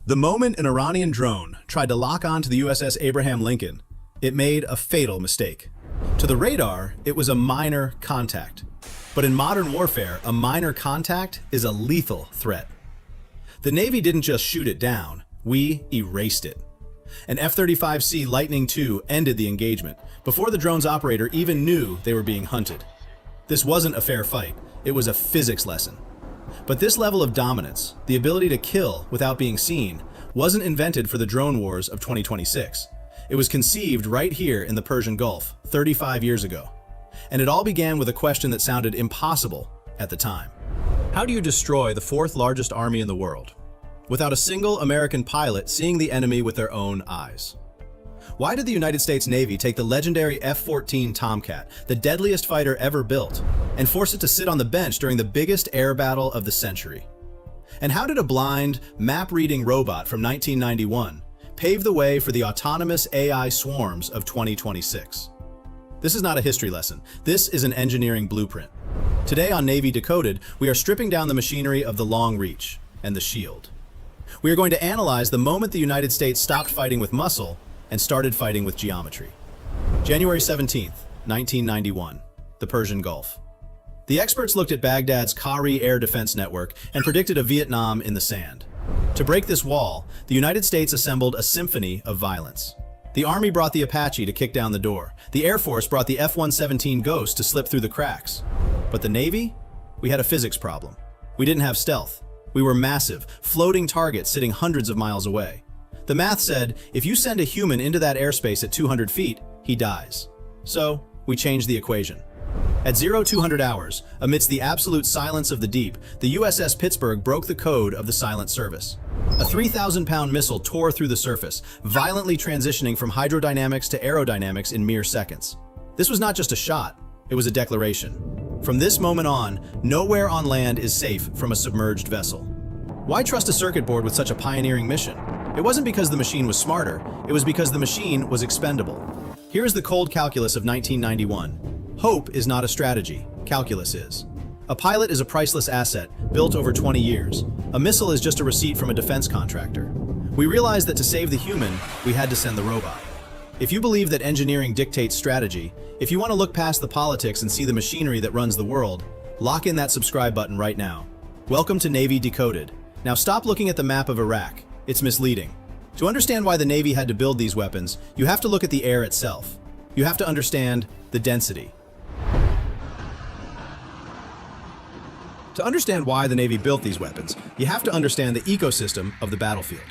The moment an Iranian drone tried to lock on to the USS Abraham Lincoln, it made a fatal mistake. To the radar, it was a minor contact. But in modern warfare, a minor contact is a lethal threat. The Navy didn't just shoot it down, we erased it. An F-35C Lightning II ended the engagement before the drone's operator even knew they were being hunted. This wasn't a fair fight, it was a physics lesson. But this level of dominance, the ability to kill without being seen, wasn't invented for the drone wars of 2026. It was conceived right here in the Persian Gulf 35 years ago. And it all began with a question that sounded impossible at the time. How do you destroy the fourth largest army in the world without a single American pilot seeing the enemy with their own eyes? Why did the United States Navy take the legendary F-14 Tomcat, the deadliest fighter ever built, and force it to sit on the bench during the biggest air battle of the century? And how did a blind, map-reading robot from 1991 pave the way for the autonomous AI swarms of 2026? This is not a history lesson. This is an engineering blueprint. Today on Navy Decoded, we are stripping down the machinery of the long reach and the shield. We are going to analyze the moment the United States stopped fighting with muscle and started fighting with geometry. January 17th, 1991, the Persian Gulf. The experts looked at Baghdad's Qahri air defense network and predicted a Vietnam in the sand. To break this wall, the United States assembled a symphony of violence. The Army brought the Apache to kick down the door. The Air Force brought the F-117 Ghost to slip through the cracks. But the Navy? We had a physics problem. We didn't have stealth. We were massive, floating targets sitting hundreds of miles away. The math said, if you send a human into that airspace at 200 feet, he dies. So, we changed the equation. At 0200 hours, amidst the absolute silence of the deep, the USS Pittsburgh broke the code of the silent service. A 3,000-pound missile tore through the surface, violently transitioning from hydrodynamics to aerodynamics in mere seconds. This was not just a shot, it was a declaration. From this moment on, nowhere on land is safe from a submerged vessel. Why trust a circuit board with such a pioneering mission? It wasn't because the machine was smarter, it was because the machine was expendable. Here's the cold calculus of 1991. Hope is not a strategy, calculus is. A pilot is a priceless asset, built over 20 years. A missile is just a receipt from a defense contractor. We realized that to save the human, we had to send the robot. If you believe that engineering dictates strategy, if you want to look past the politics and see the machinery that runs the world, lock in that subscribe button right now. Welcome to Navy Decoded. Now stop looking at the map of Iraq. It's misleading. To understand why the Navy had to build these weapons, you have to look at the air itself. You have to understand the density. To understand why the Navy built these weapons, you have to understand the ecosystem of the battlefield.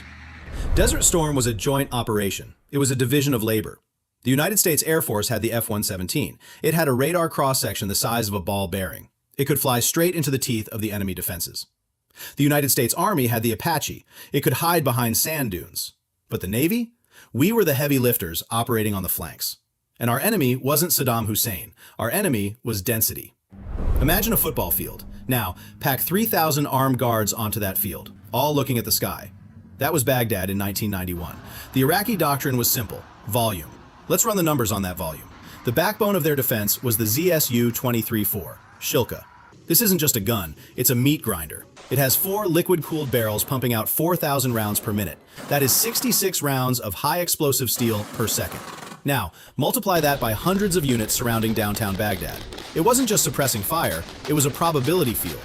Desert Storm was a joint operation. It was a division of labor. The United States Air Force had the F-117. It had a radar cross-section the size of a ball bearing. It could fly straight into the teeth of the enemy defenses. The United States Army had the Apache. It could hide behind sand dunes. But the Navy? We were the heavy lifters operating on the flanks. And our enemy wasn't Saddam Hussein. Our enemy was density. Imagine a football field. Now, pack 3,000 armed guards onto that field, all looking at the sky. That was Baghdad in 1991. The Iraqi doctrine was simple: volume. Let's run the numbers on that volume. The backbone of their defense was the ZSU-23-4, Shilka. This isn't just a gun, it's a meat grinder. It has 4 liquid-cooled barrels pumping out 4,000 rounds per minute. That is 66 rounds of high-explosive steel per second. Now, multiply that by hundreds of units surrounding downtown Baghdad. It wasn't just suppressing fire, it was a probability field,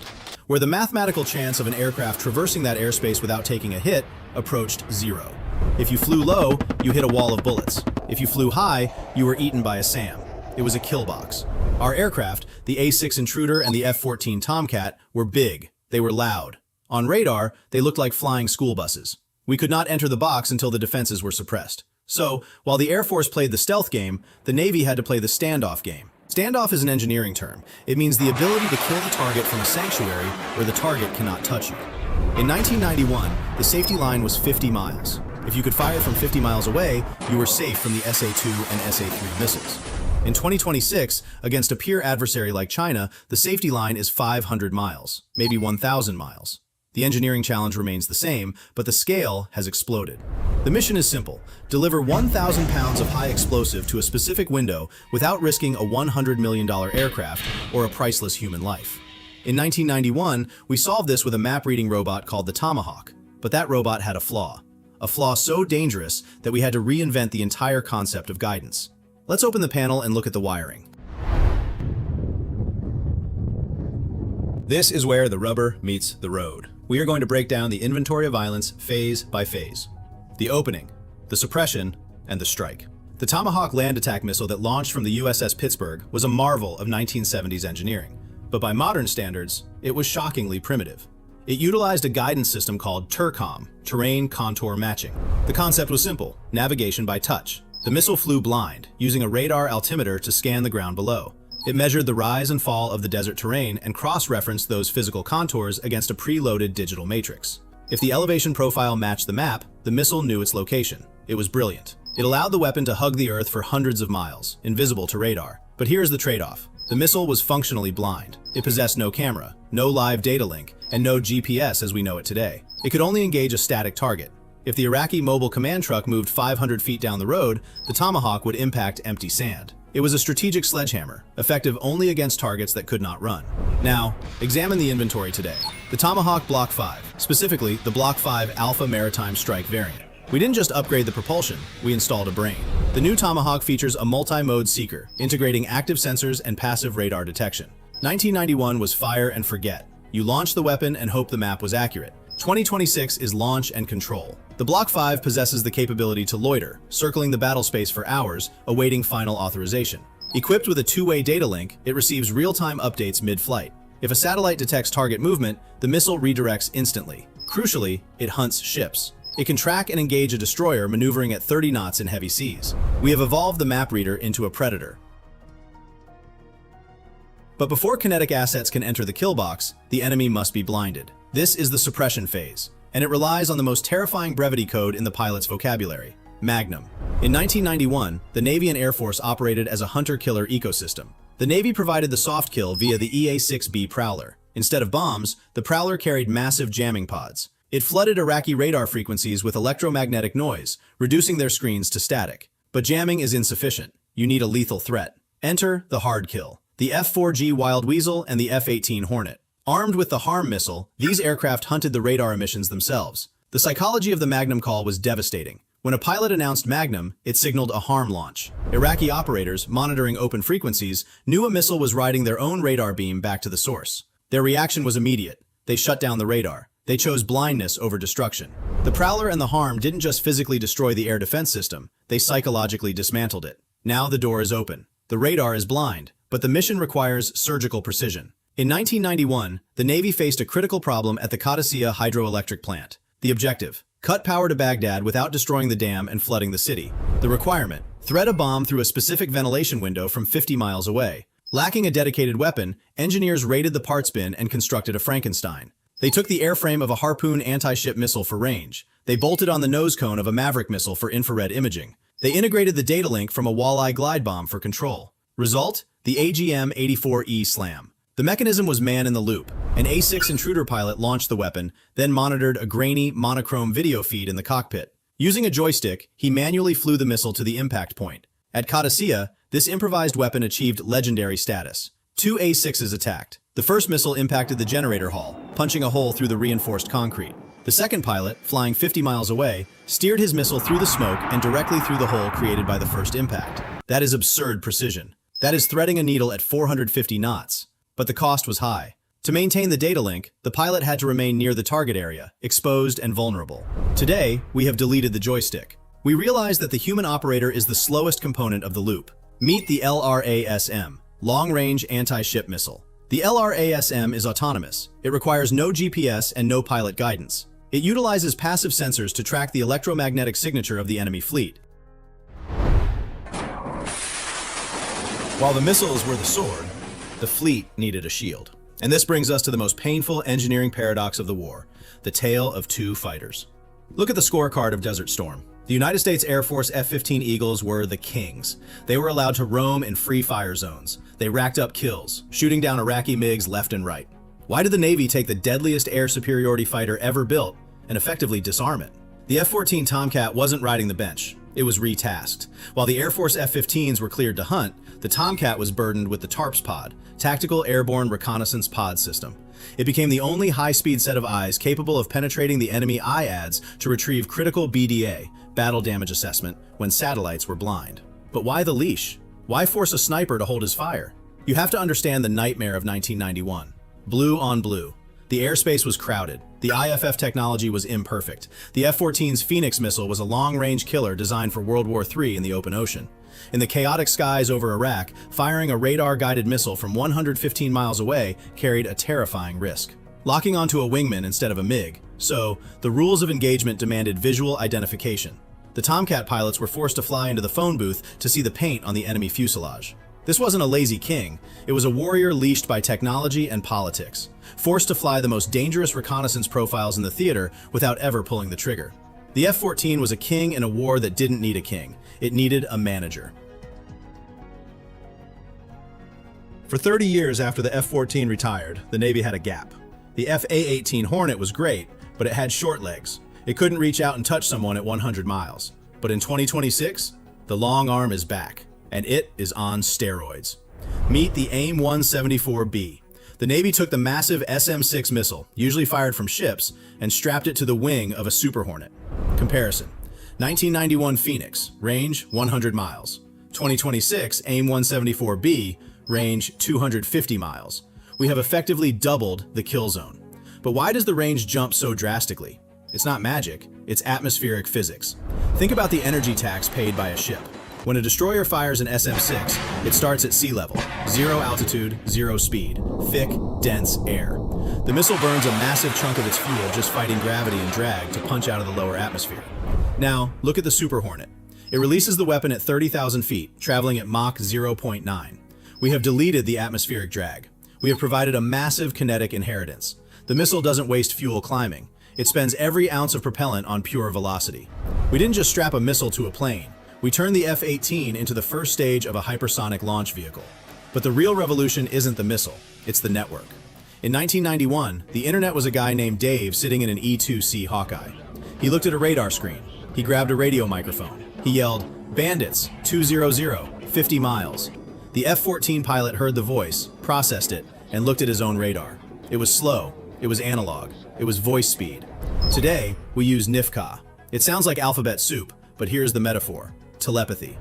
where the mathematical chance of an aircraft traversing that airspace without taking a hit approached 0. If you flew low, you hit a wall of bullets. If you flew high, you were eaten by a SAM. It was a kill box. Our aircraft, the A-6 Intruder and the F-14 Tomcat, were big. They were loud. On radar, they looked like flying school buses. We could not enter the box until the defenses were suppressed. So, while the Air Force played the stealth game, the Navy had to play the standoff game. Standoff is an engineering term. It means the ability to kill the target from a sanctuary where the target cannot touch you. In 1991, the safety line was 50 miles. If you could fire from 50 miles away, you were safe from the SA-2 and SA-3 missiles. In 2026, against a peer adversary like China, the safety line is 500 miles, maybe 1,000 miles. The engineering challenge remains the same, but the scale has exploded. The mission is simple: deliver 1,000 pounds of high explosive to a specific window without risking a $100 million aircraft or a priceless human life. In 1991, we solved this with a map-reading robot called the Tomahawk. But that robot had a flaw so dangerous that we had to reinvent the entire concept of guidance. Let's open the panel and look at the wiring. This is where the rubber meets the road. We are going to break down the inventory of violence phase by phase. The opening, the suppression, and the strike. The Tomahawk land attack missile that launched from the USS Pittsburgh was a marvel of 1970s engineering. But by modern standards, it was shockingly primitive. It utilized a guidance system called TERCOM, Terrain Contour Matching. The concept was simple: navigation by touch. The missile flew blind, using a radar altimeter to scan the ground below. It measured the rise and fall of the desert terrain and cross-referenced those physical contours against a preloaded digital matrix. If the elevation profile matched the map, the missile knew its location. It was brilliant. It allowed the weapon to hug the Earth for hundreds of miles, invisible to radar. But here's the trade-off. The missile was functionally blind. It possessed no camera, no live data link, and no GPS as we know it today. It could only engage a static target. If the Iraqi mobile command truck moved 500 feet down the road, the Tomahawk would impact empty sand. It was a strategic sledgehammer, effective only against targets that could not run. Now, examine the inventory today. The Tomahawk Block 5, specifically the Block 5 Alpha Maritime Strike variant. We didn't just upgrade the propulsion, we installed a brain. The new Tomahawk features a multi-mode seeker, integrating active sensors and passive radar detection. 1991 was fire and forget. You launched the weapon and hoped the map was accurate. 2026 is launch and control. The Block 5 possesses the capability to loiter, circling the battle space for hours, awaiting final authorization. Equipped with a two-way data link, it receives real-time updates mid-flight. If a satellite detects target movement, the missile redirects instantly. Crucially, it hunts ships. It can track and engage a destroyer maneuvering at 30 knots in heavy seas. We have evolved the map reader into a predator. But before kinetic assets can enter the kill box, the enemy must be blinded. This is the suppression phase, and it relies on the most terrifying brevity code in the pilot's vocabulary: Magnum. In 1991, the Navy and Air Force operated as a hunter-killer ecosystem. The Navy provided the soft kill via the EA-6B Prowler. Instead of bombs, the Prowler carried massive jamming pods. It flooded Iraqi radar frequencies with electromagnetic noise, reducing their screens to static. But jamming is insufficient. You need a lethal threat. Enter the hard kill. The F-4G Wild Weasel and the F-18 Hornet. Armed with the HARM missile, these aircraft hunted the radar emissions themselves. The psychology of the Magnum call was devastating. When a pilot announced Magnum, it signaled a HARM launch. Iraqi operators, monitoring open frequencies, knew a missile was riding their own radar beam back to the source. Their reaction was immediate. They shut down the radar. They chose blindness over destruction. The Prowler and the HARM didn't just physically destroy the air defense system, they psychologically dismantled it. Now the door is open. The radar is blind, but the mission requires surgical precision. In 1991, the Navy faced a critical problem at the Qadisiyah hydroelectric plant. The objective: cut power to Baghdad without destroying the dam and flooding the city. The requirement: thread a bomb through a specific ventilation window from 50 miles away. Lacking a dedicated weapon, engineers raided the parts bin and constructed a Frankenstein. They took the airframe of a Harpoon anti-ship missile for range. They bolted on the nose cone of a Maverick missile for infrared imaging. They integrated the data link from a Walleye glide bomb for control. Result: the AGM-84E SLAM. The mechanism was man-in-the-loop. An A6 intruder pilot launched the weapon, then monitored a grainy, monochrome video feed in the cockpit. Using a joystick, he manually flew the missile to the impact point. At Qadisiyah, this improvised weapon achieved legendary status. 2 A6s attacked. The first missile impacted the generator hall, punching a hole through the reinforced concrete. The second pilot, flying 50 miles away, steered his missile through the smoke and directly through the hole created by the first impact. That is absurd precision. That is threading a needle at 450 knots. But the cost was high. To maintain the data link, the pilot had to remain near the target area, exposed and vulnerable. Today, we have deleted the joystick. We realize that the human operator is the slowest component of the loop. Meet the LRASM, Long-Range Anti-Ship Missile. The LRASM is autonomous. It requires no GPS and no pilot guidance. It utilizes passive sensors to track the electromagnetic signature of the enemy fleet. While the missiles were the sword, the fleet needed a shield. And this brings us to the most painful engineering paradox of the war, the tale of two fighters. Look at the scorecard of Desert Storm. The United States Air Force F-15 Eagles were the kings. They were allowed to roam in free fire zones. They racked up kills, shooting down Iraqi MiGs left and right. Why did the Navy take the deadliest air superiority fighter ever built and effectively disarm it? The F-14 Tomcat wasn't riding the bench. It was retasked. While the Air Force F-15s were cleared to hunt, the Tomcat was burdened with the TARPS pod, Tactical Airborne Reconnaissance Pod System. It became the only high-speed set of eyes capable of penetrating the enemy IADs to retrieve critical BDA, battle damage assessment, when satellites were blind. But why the leash? Why force a sniper to hold his fire? You have to understand the nightmare of 1991. Blue on blue. The airspace was crowded. The IFF technology was imperfect. The F-14's Phoenix missile was a long-range killer designed for World War III in the open ocean. In the chaotic skies over Iraq, firing a radar-guided missile from 115 miles away carried a terrifying risk. Locking onto a wingman instead of a MiG. So, the rules of engagement demanded visual identification. The Tomcat pilots were forced to fly into the phone booth to see the paint on the enemy fuselage. This wasn't a lazy king. It was a warrior leashed by technology and politics, forced to fly the most dangerous reconnaissance profiles in the theater without ever pulling the trigger. The F-14 was a king in a war that didn't need a king. It needed a manager. For 30 years after the F-14 retired, the Navy had a gap. The F-A-18 Hornet was great, but it had short legs. It couldn't reach out and touch someone at 100 miles. But in 2026, the long arm is back, and it is on steroids. Meet the AIM-174B. The Navy took the massive SM-6 missile, usually fired from ships, and strapped it to the wing of a Super Hornet. Comparison: 1991 Phoenix, range 100 miles. 2026 AIM-174B, range 250 miles. We have effectively doubled the kill zone. But why does the range jump so drastically? It's not magic, it's atmospheric physics. Think about the energy tax paid by a ship. When a destroyer fires an SM-6, it starts at sea level, 0 altitude, 0 speed, thick, dense air. The missile burns a massive chunk of its fuel just fighting gravity and drag to punch out of the lower atmosphere. Now, look at the Super Hornet. It releases the weapon at 30,000 feet, traveling at Mach 0.9. We have deleted the atmospheric drag. We have provided a massive kinetic inheritance. The missile doesn't waste fuel climbing. It spends every ounce of propellant on pure velocity. We didn't just strap a missile to a plane. We turned the F-18 into the first stage of a hypersonic launch vehicle. But the real revolution isn't the missile, it's the network. In 1991, the internet was a guy named Dave sitting in an E-2C Hawkeye. He looked at a radar screen. He grabbed a radio microphone. He yelled, "Bandits, 200, 50 miles." The F-14 pilot heard the voice, processed it, and looked at his own radar. It was slow. It was analog. It was voice speed. Today, we use NIFCA. It sounds like alphabet soup, but here's the metaphor: telepathy.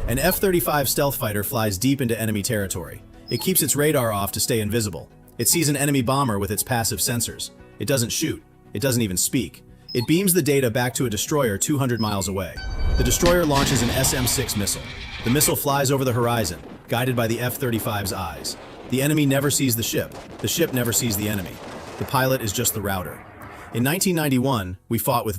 An F-35 stealth fighter flies deep into enemy territory. It keeps its radar off to stay invisible. It sees an enemy bomber with its passive sensors. It doesn't shoot. It doesn't even speak. It beams the data back to a destroyer 200 miles away. The destroyer launches an SM-6 missile. The missile flies over the horizon, guided by the F-35's eyes. The enemy never sees the ship. The ship never sees the enemy. The pilot is just the router. In 1991, we fought with